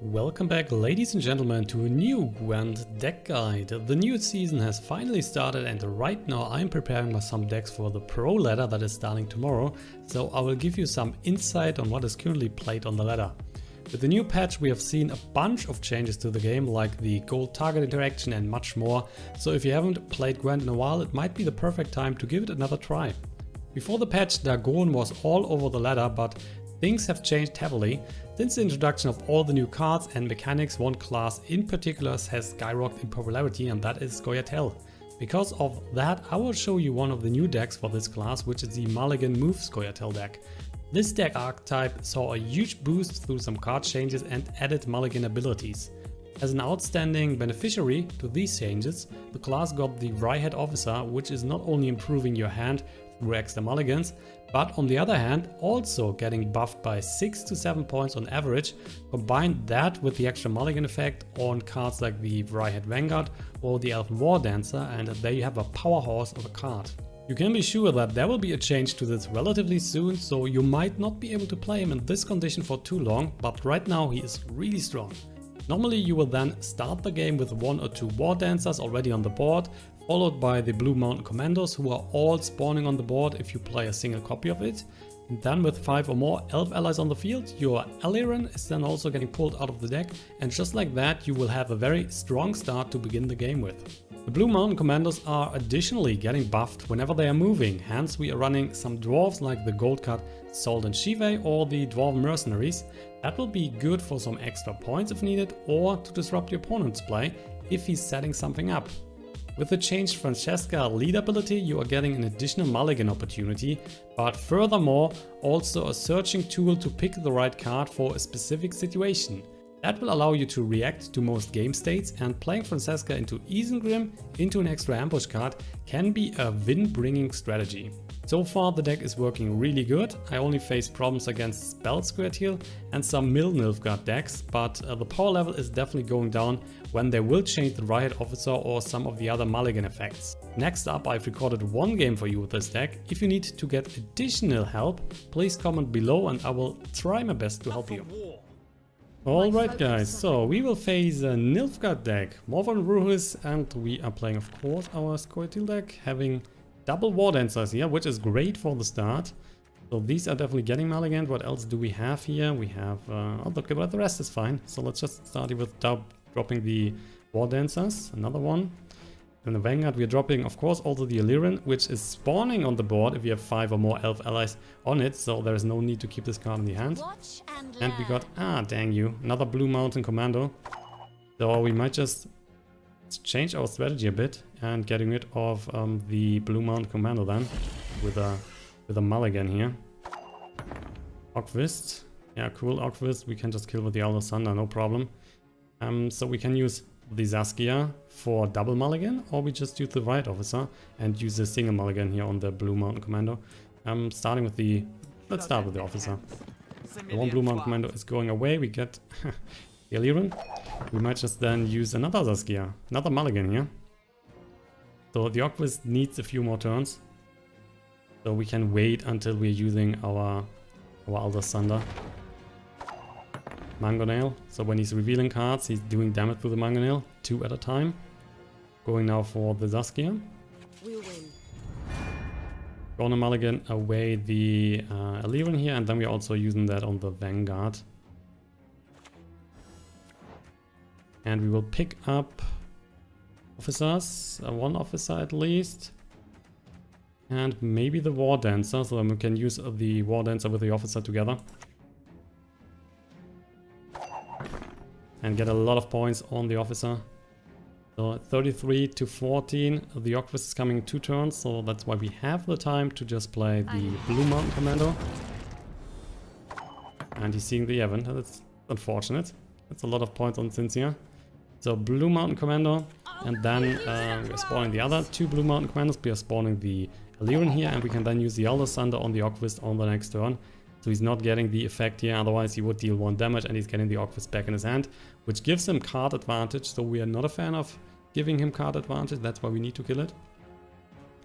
Welcome back, ladies and gentlemen, to a new Gwent deck guide. The new season has finally started and right now I'm preparing some decks for the Pro ladder that is starting tomorrow, so I will give you some insight on what is currently played on the ladder. With the new patch we have seen a bunch of changes to the game, like the gold target interaction and much more, so if you haven't played Gwent in a while, it might be the perfect time to give it another try. Before the patch, Dagon was all over the ladder, but things have changed heavily. Since the introduction of all the new cards and mechanics, one class in particular has skyrocketed in popularity, and that is Scoia'tael. Because of that, I will show you one of the new decks for this class, which is the Mulligan Move Scoia'tael deck. This deck archetype saw a huge boost through some card changes and added Mulligan abilities. As an outstanding beneficiary to these changes, the class got the VRIHEDD officer, which is not only improving your hand through extra mulligans, but on the other hand also getting buffed by 6 to 7 points on average. Combine that with the extra mulligan effect on cards like the VRIHEDD Vanguard or the ELVEN WARDANCER, and there you have a powerhouse of a card. You can be sure that there will be a change to this relatively soon, so you might not be able to play him in this condition for too long, but right now he is really strong. Normally you will then start the game with 1 or 2 Wardancers already on the board, followed by the Blue Mountain Commandos, who are all spawning on the board if you play a single copy of it. And then with 5 or more elf allies on the field, your AELIRENN is then also getting pulled out of the deck, and just like that you will have a very strong start to begin the game with. The Blue Mountain Commandos are additionally getting buffed whenever they are moving, hence we are running some dwarves like the gold card ZOLTAN CHIVAY or the Dwarven Mercenaries. That will be good for some extra points if needed, or to disrupt your opponent's play if he's setting something up. With the changed Francesca lead ability, you are getting an additional mulligan opportunity, but furthermore also a searching tool to pick the right card for a specific situation. That will allow you to react to most game states, and playing Francesca into ISENGRIM into an extra ambush card can be a win-bringing strategy. So far the deck is working really good. I only faced problems against Spell Scoia'tael and some Nilfgaard decks, but the power level is definitely going down when they will change the VRIHEDD officer or some of the other mulligan effects. Next up, I've recorded one game for you with this deck. If you need to get additional help, please comment below and I will try my best to help you. Alright guys, so we will face a Nilfgaard deck, more von Ruhus, and we are playing of course our Scoia'tael deck, having double Wardancers here, which is great for the start. So these are definitely getting mulliganed. What else do we have here? We have, okay, but the rest is fine. So let's just start with dropping the Wardancers, another one. And the Vanguard we are dropping, of course, also the AELIRENN, which is spawning on the board if you have 5 or more elf allies on it, so there is no need to keep this card in the hand. And we got, dang you, another Blue Mountain Commando. So we might just change our strategy a bit and getting rid of the Blue Mountain Commando then, with a mulligan here. Ogvist, yeah, cool, Ogvist, we can just kill with the Elder Thunder, no problem. So we can use the Saskia for double mulligan, or we just use the VRIHEDD officer and use a single mulligan here on the Blue Mountain Commando. Starting with the, let's start with the officer. The one Blue Mountain Commando is going away, we get the AELIRENN. We might just then use another Saskia, another mulligan here. So the Ogvist needs a few more turns, so we can wait until we're using our Elder Thunder. Mangonel, so when he's revealing cards, he's doing damage to the Mangonel, 2 at a time. Going now for the Saskia. We'll win. Gonna mulligan away the AELIRENN here, and then we're also using that on the Vanguard. And we will pick up officers, one officer at least. And maybe the Wardancer, so then we can use the Wardancer with the officer together. And get a lot of points on the officer. So 33 to 14, the Ogvist is coming in 2 turns, so that's why we have the time to just play the Blue Mountain Commando. And he's seeing the YAEVINN, that's unfortunate. That's a lot of points on Cynthia. So Blue Mountain Commando, and then we're spawning the other 2 Blue Mountain Commandos. We are spawning the AELIRENN here, and we can then use the Elder Thunder on the Ogvist on the next turn. So he's not getting the effect here, otherwise he would deal 1 damage, and he's getting the Ogvist back in his hand, which gives him card advantage, so we are not a fan of giving him card advantage, that's why we need to kill it.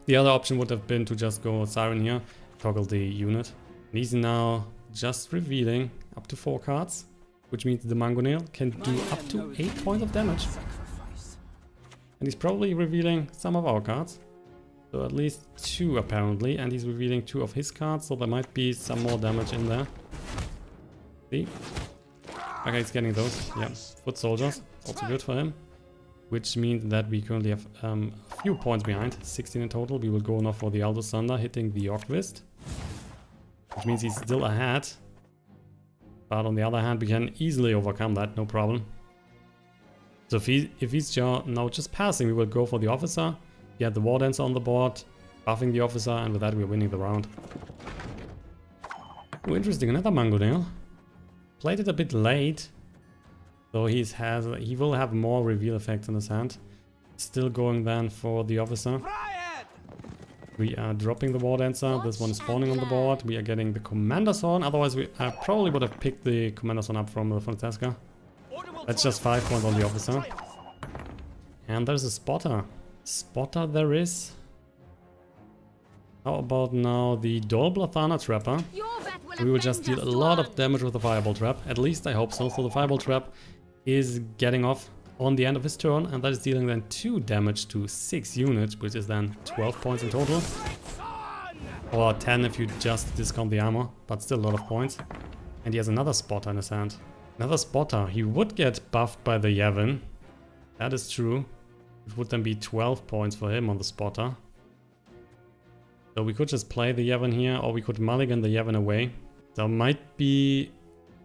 The other option would have been to just go Siren here, toggle the unit. And he's now just revealing up to 4 cards, which means the mangonel can do up to 8 points of damage. And he's probably revealing some of our cards. So at least 2 apparently, and he's revealing 2 of his cards, so there might be some more damage in there. See? Okay, he's getting those. Yeah, foot soldiers, also good for him. Which means that we currently have a few points behind, 16 in total. We will go now for the Aldous Thunder, hitting the Orcvist. Which means he's still ahead. But on the other hand, we can easily overcome that, no problem. So if he's now just passing, we will go for the Officer, get the Wardancer on the board, buffing the Officer, and with that we're winning the round. Oh, interesting, another Mangonel. Played it a bit late. So he will have more reveal effects in his hand. Still going then for the Officer. We are dropping the Wardancer. This one is spawning on the board. We are getting the Commander's Horn. Otherwise, I probably would have picked the Commander's Horn up from the Francesca. That's just 5 points on the Officer. And there's a Spotter. Spotter there is. How about now the Blathanna Trapper? We will just deal a lot of damage with the Fireball Trap. At least I hope so. So the Fireball Trap is getting off on the end of his turn, and that is dealing then 2 damage to 6 units, which is then 12 points in total. Or 10 if you just discount the armor, but still a lot of points. And he has another Spotter in his hand. Another Spotter. He would get buffed by the YAEVINN. That is true. It would then be 12 points for him on the Spotter. So we could just play the YAEVINN here, or we could mulligan the YAEVINN away. So might be...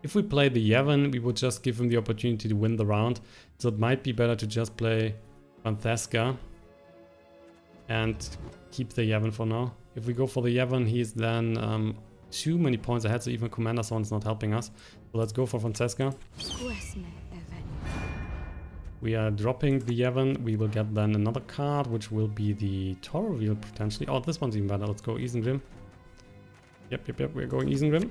If we play the YAEVINN, we would just give him the opportunity to win the round. So it might be better to just play Francesca and keep the YAEVINN for now. If we go for the YAEVINN, he's then too many points ahead, so even Commander's Horn is not helping us. So let's go for Francesca. We are dropping the YAEVINN. We will get then another card, which will be the TORUVIEL potentially. Oh, this one's even better. Let's go ISENGRIM. Yep, we're going ISENGRIM.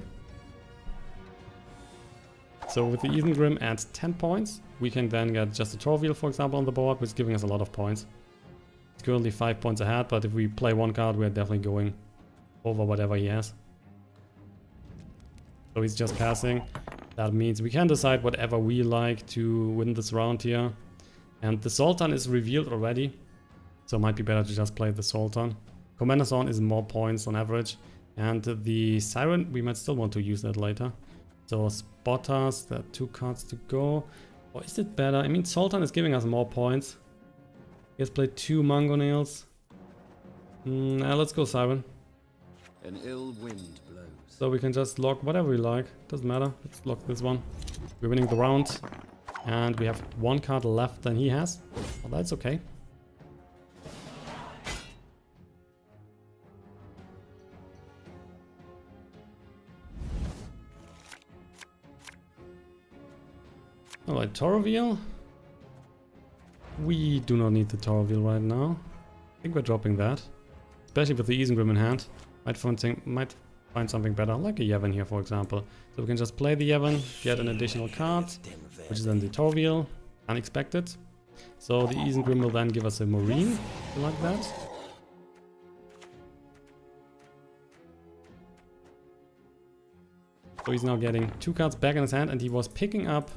So with the ISENGRIM at 10 points, we can then get just a TORUVIEL, for example, on the board, which is giving us a lot of points. It's currently 5 points ahead, but if we play one card, we're definitely going over whatever he has. So he's just passing. That means we can decide whatever we like to win this round here. And the ZOLTAN is revealed already, so it might be better to just play the ZOLTAN. Commander's Horn is more points on average. And the Siren, we might still want to use that later. So Spotters, there are 2 cards to go. Or is it better? I mean, ZOLTAN is giving us more points. He has played 2 Mangonels. Let's go Siren. An ill wind blows. So we can just lock whatever we like. Doesn't matter. Let's lock this one. We're winning the round. And we have 1 card left than he has. Well, that's okay. Alright, TORUVIEL. We do not need the TORUVIEL right now. I think we're dropping that. Especially with the ISENGRIM in hand. Might find something better, like a YAEVINN here, for example. So we can just play the YAEVINN, get an additional card, which is then the TORUVIEL. Unexpected. So the ISENGRIM will then give us a Marine, like that. So he's now getting 2 cards back in his hand, and he was picking up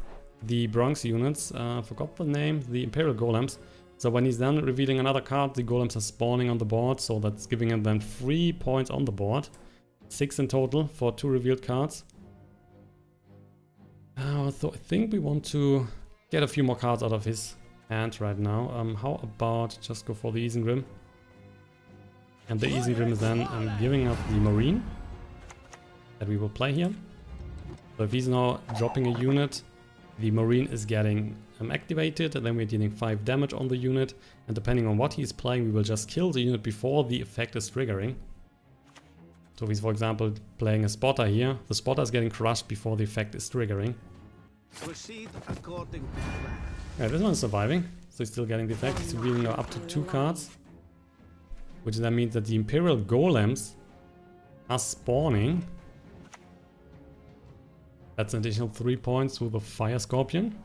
the Bronx units, forgot the name, the Imperial Golems. So when he's then revealing another card, the Golems are spawning on the board, so that's giving him then 3 points on the board. 6 in total for 2 revealed cards. So I think we want to get a few more cards out of his hand right now. How about just go for the ISENGRIM? And the ISENGRIM is then giving up the Marine that we will play here. So if he's now dropping a unit, the Marine is getting activated, and then we're dealing 5 damage on the unit. And depending on what he's playing, we will just kill the unit before the effect is triggering. So if he's, for example, playing a Spotter here, the Spotter is getting crushed before the effect is triggering. Proceed according to plan. Yeah, this one is surviving, so he's still getting the effect. He's revealing now up to 2 cards. Which then means that the Imperial Golems are spawning. That's an additional 3 points with the Fire Scorpion.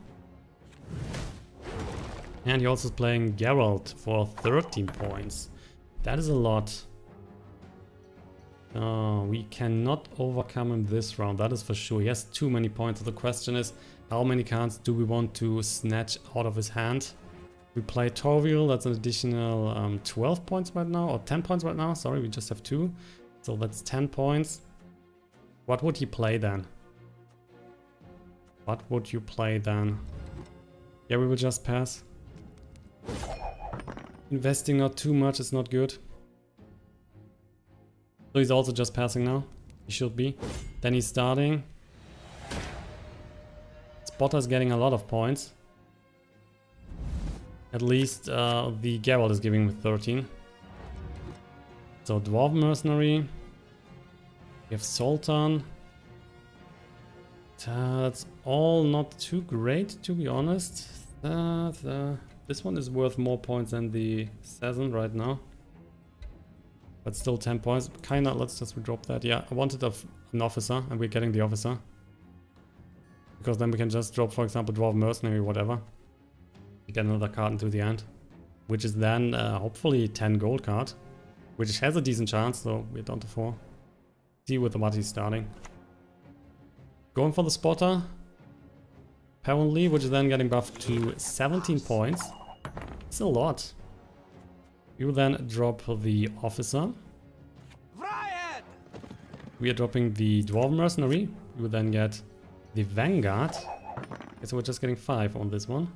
And he also is playing Geralt for 13 points. That is a lot. We cannot overcome him this round, that is for sure. He has too many points. So the question is, how many cards do we want to snatch out of his hand? We play TORUVIEL, that's an additional 12 points right now, or 10 points right now. Sorry, we just have 2. So that's 10 points. What would he play then? What would you play then? Yeah, we will just pass. Investing not too much is not good. So he's also just passing now. He should be. Then he's starting. Spotter's getting a lot of points. At least the Geralt is giving with 13. So Dwarven Mercenary. We have ZOLTAN. That's all not too great, to be honest. This one is worth more points than the Assassin right now. But still 10 points. Kinda, let's just drop that. Yeah, I wanted an officer, and we're getting the officer. Because then we can just drop, for example, Dwarven Mercenary or whatever. Get another card into the end. Which is then hopefully 10 gold card. Which has a decent chance, so we're down to 4. See with what he's starting. Going for the Spotter. Apparently, which is then getting buffed to 17 points. It's a lot. We will then drop the Officer. VRIHEDD! We are dropping the Dwarven Mercenary. We will then get the Vanguard. Okay, so we're just getting 5 on this one.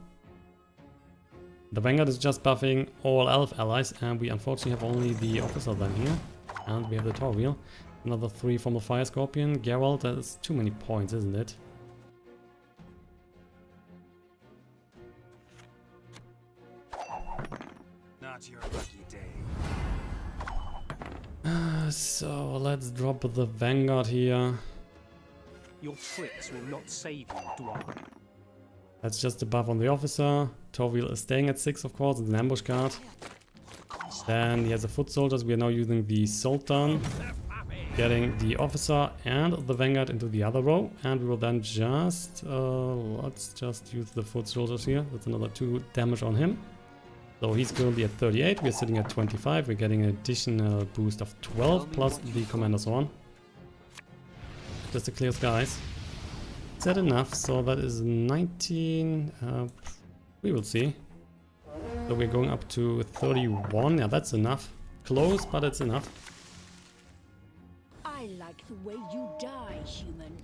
The Vanguard is just buffing all elf allies, and we unfortunately have only the Officer then here. And we have the TORUVIEL. Another 3 from the Fire Scorpion. Geralt, that is too many points, isn't it? Not your lucky day. So let's drop the Vanguard here. Your tricks will not save you, Dwarven. That's just a buff on the Officer. TORUVIEL is staying at 6, of course. It's an ambush card. Then he has a Foot Soldiers. We are now using the ZOLTAN. Getting the Officer and the Vanguard into the other row. And we will then just... let's just use the Foot Soldiers here. That's another 2 damage on him. So he's currently at 38. We're sitting at 25. We're getting an additional boost of 12 plus the Commander's one. Just to clear skies. Is that enough? So that is 19. We will see. So we're going up to 31. Yeah, that's enough. Close, but it's enough. I like the way you die, human.